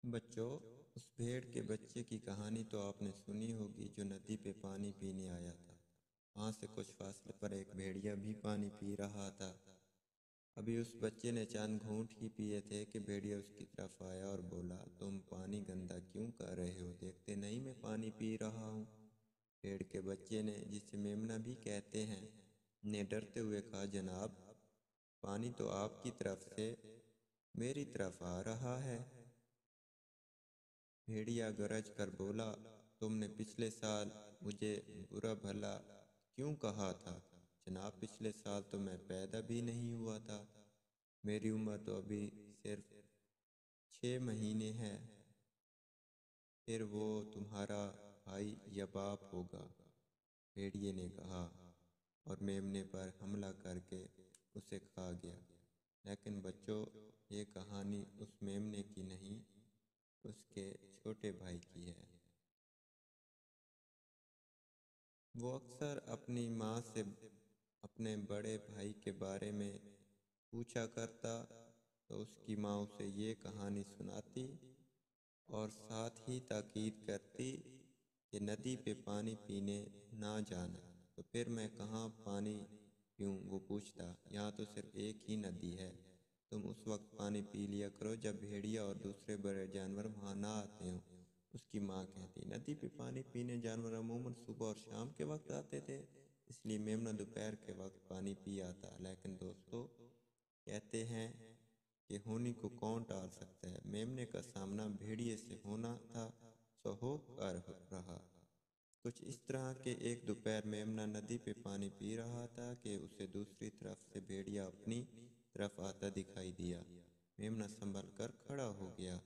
بچوں، اس بھیڑ کے بچے کی کہانی تو آپ نے سنی ہوگی جو ندی پہ پانی پینے آیا تھا۔ وہاں سے کچھ فاصلے پر ایک بھیڑیا بھی پانی پی رہا تھا۔ ابھی اس بچے نے چند گھونٹ ہی پیے تھے کہ بھیڑیا اس کی طرف آیا اور بولا، تم پانی گندا کیوں کر رہے ہو؟ دیکھتے نہیں میں پانی پی رہا ہوں۔ بھیڑ کے بچے نے، جسے میمنا بھی کہتے ہیں، نے ڈرتے ہوئے کہا، جناب، پانی تو آپ کی طرف سے میری طرف آ رہا ہے۔ بھیڑیا گرج کر بولا، تم نے پچھلے سال مجھے برا بھلا کیوں کہا تھا؟ جناب، پچھلے سال تو میں پیدا بھی نہیں ہوا تھا۔ میری عمر تو ابھی صرف 6 مہینے ہے۔ پھر وہ تمہارا بھائی یا باپ ہوگا، بھیڑیے نے کہا، اور میمنے پر حملہ کر کے اسے کھا گیا۔ لیکن بچوں، یہ کہانی اس میمنے کی نہیں، اس کے چھوٹے بھائی کی ہے۔ وہ اکثر اپنی ماں سے اپنے بڑے بھائی کے بارے میں پوچھا کرتا تو اس کی ماں اسے یہ کہانی سناتی اور ساتھ ہی تاکید کرتی کہ ندی پہ پانی پینے نہ جانا۔ تو پھر میں کہاں پانی پیوں؟ وہ پوچھتا، یہاں تو صرف ایک ہی ندی ہے، تم اس وقت پانی پی لیا کرو جب بھیڑیا اور دوسرے بڑے جانور وہاں نہ آتے ہوں۔ اس کی ماں کہتی، ندی پہ پانی پینے جانور عموماً صبح اور شام کے وقت آتے تھے، اس لیے میمنا دوپہر کے وقت پانی پی آتا۔ لیکن دوستو، کہتے ہیں کہ ہونی کو کون ٹال سکتا ہے؟ میمنے کا سامنا بھیڑیے سے ہونا تھا، سو ہو کر رہا۔ کچھ اس طرح کہ ایک دوپہر میمنا ندی پہ پانی پی رہا تھا کہ اسے دوسری طرف سے بھیڑیا اپنی طرف آتا دکھائی دیا۔ میمنا سنبھل کر کھڑا ہو گیا۔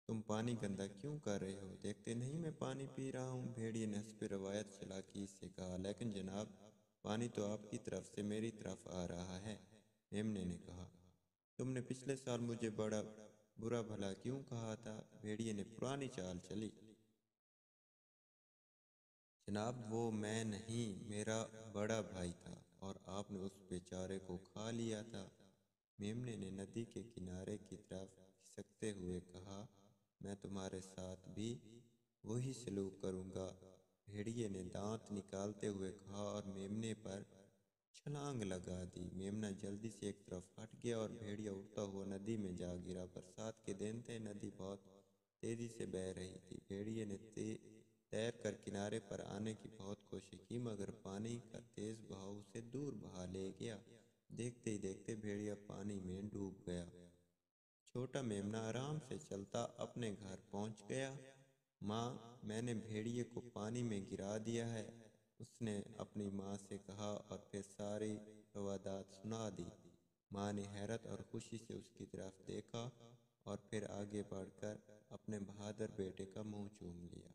تم پانی گندا کیوں کر رہے ہو؟ دیکھتے نہیں میں پانی پی رہا ہوں، بھیڑیے نے حسب روایت چالاکی سے کہا۔ لیکن جناب، پانی تو آپ کی طرف سے میری طرف آ رہا ہے، میمنے نے کہا۔ تم نے پچھلے سال مجھے بڑا برا بھلا کیوں کہا تھا؟ بھیڑیے نے پرانی چال چلی۔ جناب، وہ میں نہیں، میرا بڑا بھائی تھا، اور آپ نے اس بیچارے کو کھا لیا تھا۔ میمنے نے ندی کے کنارے کی طرف کھسکتے ہوئے کہا، میں تمہارے ساتھ بھی وہی سلوک کروں گا، بھیڑیے نے دانت نکالتے ہوئے کہا اور میمنے پر چھلانگ لگا دی۔ میمنا جلدی سے ایک طرف ہٹ گیا اور بھیڑیا اڑتا ہوا ندی میں جا گرا۔ برسات کے دن تھے، ندی بہت تیزی سے بہہ رہی تھی۔ بھیڑیے نے تیر کر کنارے پر آنے کی بہت کوشش کی، مگر پانی کا تیز بہاؤ اسے دور بہا لے گیا۔ دیکھتے ہی دیکھتے بھیڑیا پانی میں ڈوب گیا۔ چھوٹا میمنا آرام سے چلتا اپنے گھر پہنچ گیا۔ ماں، میں نے بھیڑیے کو پانی میں گرا دیا ہے، اس نے اپنی ماں سے کہا اور پھر ساری روادات سنا دی۔ ماں نے حیرت اور خوشی سے اس کی طرف دیکھا اور پھر آگے بڑھ کر اپنے بہادر بیٹے کا منہ چوم لیا۔